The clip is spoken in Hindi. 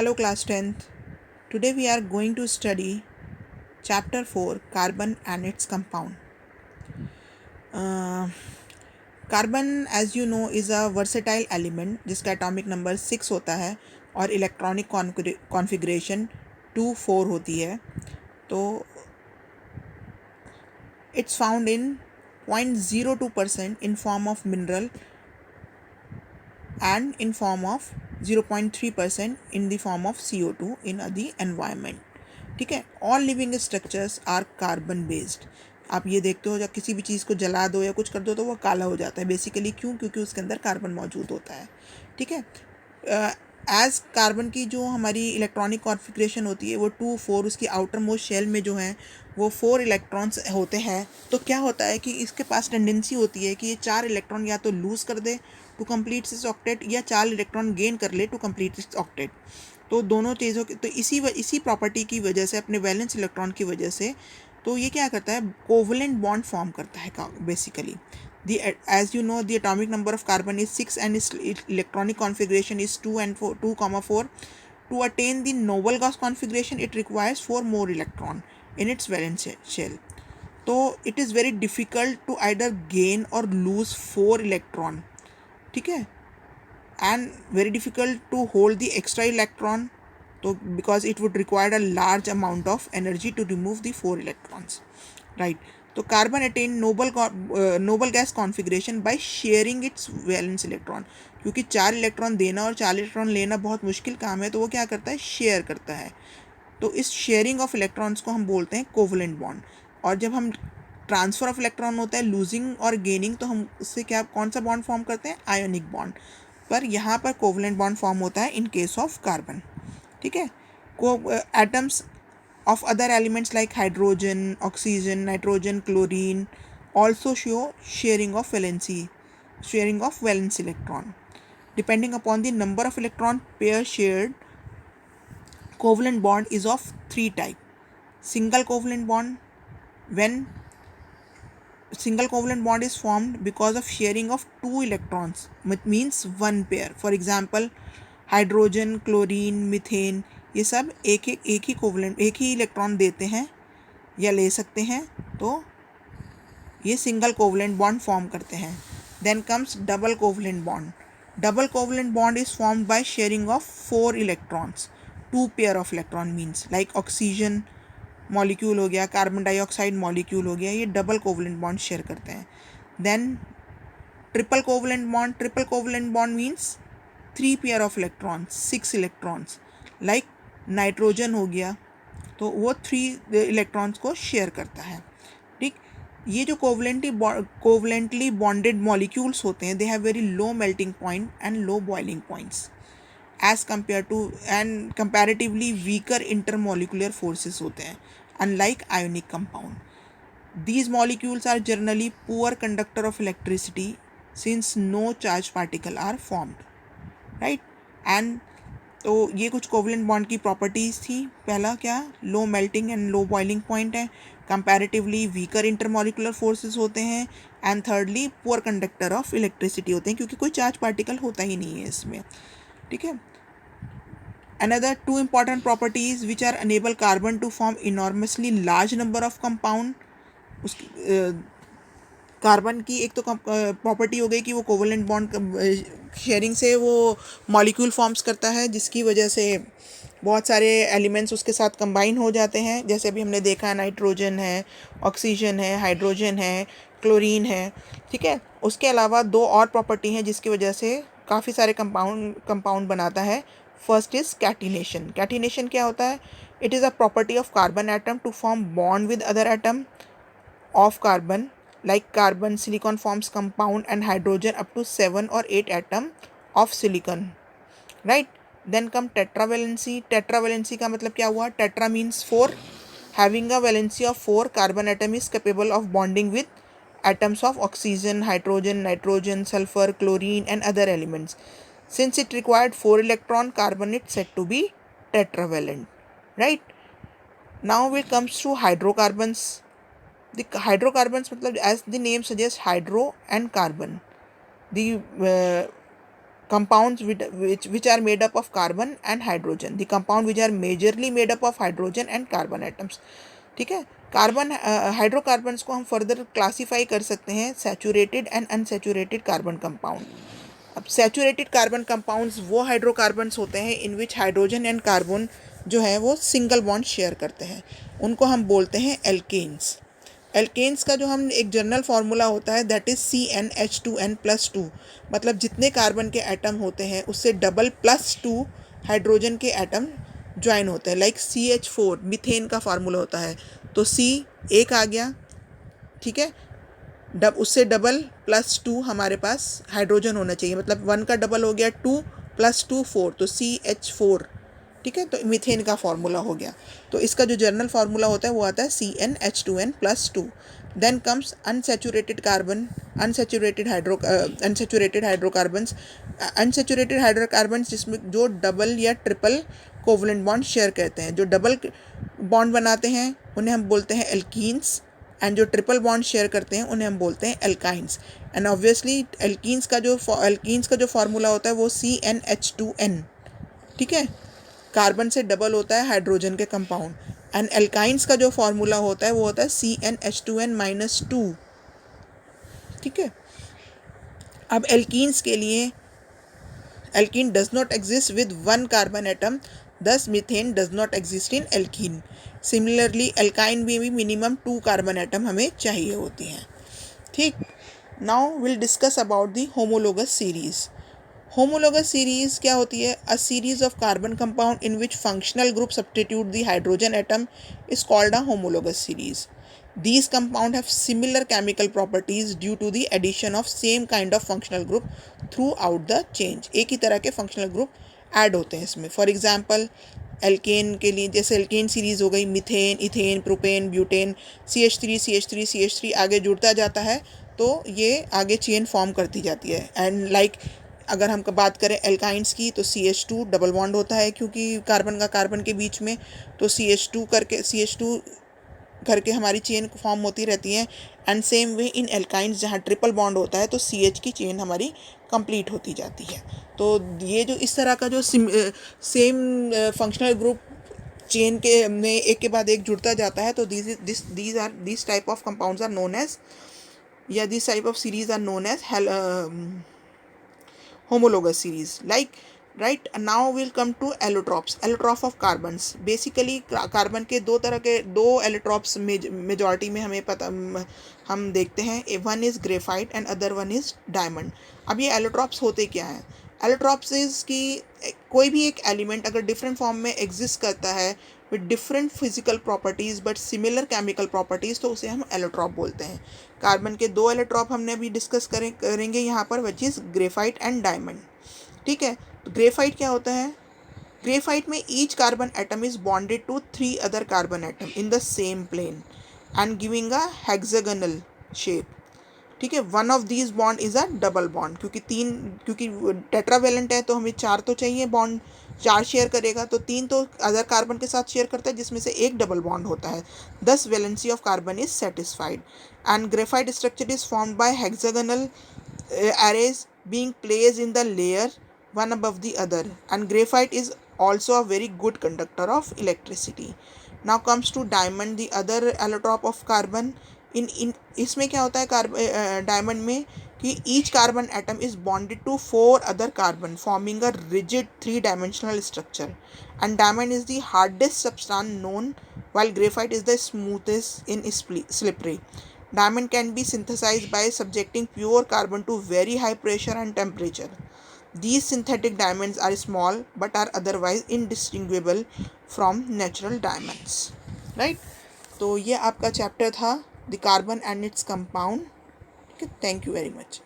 Hello class 10th. Today we are going to study chapter 4 carbon and its compound. Uh, Carbon as you know is a versatile element जिसका atomic number 6 होता है और electronic configuration 2,4 होती है. तो it's found in 0.02% in form of mineral and in form of 0.3% in the form of CO2 in the environment. ठीक है. All living structures are carbon based. आप ये देखते हो जब किसी भी चीज़ को जला दो या कुछ कर दो तो वो काला हो जाता है बेसिकली. क्यों? क्योंकि उसके अंदर कार्बन मौजूद होता है. ठीक है. एज कार्बन की जो हमारी इलेक्ट्रॉनिक कॉन्फ़िगरेशन होती है वो 2,4, उसकी आउटर मोस्ट शेल में जो है वो 4 इलेक्ट्रॉन्स होते हैं. तो क्या होता है कि इसके पास टेंडेंसी होती है कि ये 4 इलेक्ट्रॉन या तो लूज़ कर दे टू कंप्लीट दिस ऑक्टेट या 4 इलेक्ट्रॉन गेन कर ले टू कंप्लीट दिस ऑक्टेट. तो दोनों चीज़ों की तो इसी प्रॉपर्टी की वजह से, अपने वैलेंस इलेक्ट्रॉन की वजह से, तो ये क्या करता है, कोवलेंट बॉन्ड फॉर्म करता है basically. As you know, the atomic number of carbon is 6 and its electronic configuration is 2,4. To attain the noble gas configuration, it requires 4 more electron in its valence shell. So it is very difficult to either gain or lose 4 electron. ठीक है. And very difficult to hold the extra electron, so because it would require a large amount of energy to remove the 4 electrons, right? तो carbon attain noble gas configuration by sharing it's valence electron. क्योंकि 4 इलेक्ट्रॉन देना और 4 इलेक्ट्रॉन लेना बहुत मुश्किल काम है, तो वो क्या करता है, शेयर करता है. तो इस शेयरिंग ऑफ इलेक्ट्रॉन्स को हम बोलते हैं कोवलेंट बॉन्ड. और जब हम ट्रांसफ़र ऑफ इलेक्ट्रॉन होता है, लूजिंग और गेनिंग, तो हम उससे क्या, कौन सा बॉन्ड फॉर्म करते हैं, आयोनिक बॉन्ड. पर यहाँ पर कोवलेंट बॉन्ड फॉर्म होता है इन केस ऑफ कार्बन. ठीक है. Atoms of other elements like hydrogen, oxygen, nitrogen, chlorine also show sharing of valence electron. Depending upon the number of electron pair shared, covalent bond is of 3 type. Single covalent bond, when single covalent bond is formed because of sharing of 2 electrons, which means one pair. For example, hydrogen, chlorine, methane, ये सब एक ही कोवलेंट, एक ही इलेक्ट्रॉन देते हैं या ले सकते हैं, तो ये सिंगल कोवलेंट बॉन्ड फॉर्म करते हैं. Then comes double covalent bond. Double covalent bond is formed by sharing of 4 electrons. 2 pair of electron means like oxygen molecule हो गया, कार्बन डाइऑक्साइड मॉलिक्यूल हो गया, ये डबल कोवलेंट बॉन्ड शेयर करते हैं. Then triple covalent bond means 3 pair of electrons, 6 electrons. Like nitrogen हो गया, तो वो 3 इलेक्ट्रॉन्स को शेयर करता है. ठीक. ये जो कोवलेंटली बॉन्डेड मॉलिक्यूल्स होते हैं, they have very low melting point and low boiling points as compare to, and comparatively weaker intermolecular forces होते हैं, unlike ionic compound. These molecules are generally poor conductor of electricity since no charged particle are formed, right? And तो ये कुछ कोवलेंट बॉन्ड की प्रॉपर्टीज़ थी. पहला क्या, low melting and low boiling point है, कंपैरेटिवली वीकर इंटरमोलिकुलर फोर्सेस होते हैं, and thirdly poor conductor of electricity होते हैं, क्योंकि कोई चार्ज पार्टिकल होता ही नहीं है इसमें. ठीक है. Another 2 important properties which are enable carbon to form enormously large number of compound. उसकी कार्बन की एक तो प्रॉपर्टी हो गई कि वो कोवलेंट बॉन्ड शेयरिंग से वो मॉलिक्यूल फॉर्म्स करता है, जिसकी वजह से बहुत सारे एलिमेंट्स उसके साथ कंबाइन हो जाते हैं. जैसे अभी हमने देखा, नाइट्रोजन है, ऑक्सीजन है, हाइड्रोजन है, क्लोरीन है. ठीक है. उसके अलावा 2 और प्रॉपर्टी हैं जिसकी वजह से काफ़ी सारे कंपाउंड बनाता है. First is catenation. कैटिनेशन क्या होता है? It is a property of carbon atom to form bond with other atom of carbon. Like carbon, silicon forms compound and hydrogen up to 7 or 8 atom of silicon, right? Then come tetravalency. Tetravalency का मतलब क्या हुआ? Tetra means 4. Having a valency of 4, carbon atom is capable of bonding with atoms of oxygen, hydrogen, nitrogen, sulfur, chlorine and other elements. Since it required 4 electron, carbon is said to be tetravalent, right? Now it comes to hydrocarbons. The hydrocarbons मतलब as the name suggests, hydro and carbon. The compounds which are made up of carbon and hydrogen, the compound which are majorly made up of hydrogen and carbon atoms. ठीक है, कार्बन हाइड्रोकार्बन्स को हम फर्दर क्लासीफाई कर सकते हैं saturated and unsaturated carbon compound. अब सैचुरेटेड कार्बन कंपाउंड्स वो हाइड्रोकार्बन्स होते हैं इन विच हाइड्रोजन एंड कार्बन जो है वो सिंगल बॉन्ड शेयर करते हैं, उनको हम बोलते हैं एल्केन्स. एल्केन्स का जो हम एक जनरल फार्मूला होता है दैट इज CnH2n+2, मतलब जितने कार्बन के एटम होते हैं उससे डबल +2 हाइड्रोजन के एटम ज्वाइन होते हैं. लाइक CH4 मीथेन का फार्मूला होता है, तो C एक आ गया, ठीक है, उससे डबल +2 हमारे पास हाइड्रोजन होना चाहिए, मतलब 1 का डबल हो गया 2 + 2 4, तो CH4, ठीक है, तो मीथेन का फार्मूला हो गया. तो इसका जो जनरल फार्मूला होता है वो आता है CnH2n+2. Then comes unsaturated carbon, unsaturated hydrocarbons. Unsaturated hydrocarbons जिसमें जो डबल या ट्रिपल कोवलेंट बॉन्ड शेयर करते हैं, जो डबल बॉन्ड बनाते हैं उन्हें हम बोलते हैं एल्कीन्स, एंड जो ट्रिपल बॉन्ड शेयर करते हैं उन्हें हम बोलते हैं एल्काइंस. एंड ऑब्वियसली एल्कीन्स का जो फार्मूला होता है वो CnH2n, ठीक है, कार्बन से डबल होता है हाइड्रोजन के कंपाउंड. एंड एल्काइंस का जो फार्मूला होता है वो होता है CnH2n-2, ठीक है. अब एल्कीन्स के लिए alkene does not exist with 1 carbon atom, thus methane does not exist in alkene. Similarly alkyne में भी मिनिमम 2 कार्बन एटम हमें चाहिए होती हैं, ठीक. Now will discuss about the homologous series. Homologous series क्या होती है? A series of carbon compound in which functional group substitute the hydrogen atom is called a homologous series. These compounds have similar chemical properties due to the addition of same kind of functional group throughout the change. एक ही तरह के functional group ऐड होते हैं इसमें. फॉर एग्जाम्पल एल्केन के लिए जैसे एल्केन सीरीज़ हो गई, methane, ethane, propane, butane, CH3 आगे जुड़ता जाता है तो ये आगे चेन फॉर्म करती जाती है. एंड लाइक अगर हम बात करें एल्काइंस की तो CH2 डबल बॉन्ड होता है क्योंकि कार्बन का कार्बन के बीच में, तो CH2 करके हमारी चेन फॉर्म होती रहती है. And same way in alkynes जहाँ ट्रिपल बॉन्ड होता है तो CH की चेन हमारी कंप्लीट होती जाती है. तो ये जो इस तरह का जो सेम फंक्शनल ग्रुप चेन के में एक के बाद एक जुड़ता जाता है, तो these type of compounds are known as, या this type of series are known as homologous series. Like right now we'll come to allotropes. Allotrope of carbons, basically carbon के दो allotropes मेजॉरिटी में हमें पता हम देखते हैं. One is graphite and other one is diamond. अब ये allotropes होते क्या हैं? allotropes इज़ की कोई भी एक एलिमेंट अगर डिफरेंट फॉर्म में एग्जिस्ट करता है with different physical properties but similar chemical properties, तो उसे हम एलोट्रॉप बोलते हैं. कार्बन के 2 एलोट्रॉप हमने अभी डिस्कस करेंगे यहाँ पर, which is graphite and diamond, ठीक है. तो ग्रेफाइट क्या होता है? ग्रेफाइट में each carbon atom is bonded to 3 other carbon atom in the same plane and giving a hexagonal shape, ठीक है. One of these bond is a double bond, क्योंकि टेट्रावेलेंट है तो हमें 4 तो चाहिए बॉन्ड, 4 शेयर करेगा, तो 3 तो अदर कार्बन के साथ शेयर करता है जिसमें से एक डबल बॉन्ड होता है. दस valency of carbon is satisfied. And graphite structure is formed bye hexagonal arrays being placed in the layer one above the other, and graphite is also a very good conductor of electricity. Now comes to diamond, the other allotrope of carbon. in इसमें क्या होता है डायमंड में कि each carbon atom is bonded to 4 other carbon forming a rigid 3-dimensional structure, and diamond is the hardest substance known, while graphite is the smoothest in slippery. Diamond can be synthesized by subjecting pure carbon to very high pressure and temperature. These synthetic diamonds are small but are otherwise indistinguishable from natural diamonds. Right? तो ये आपका चैप्टर था the carbon and its compound. Thank you very much.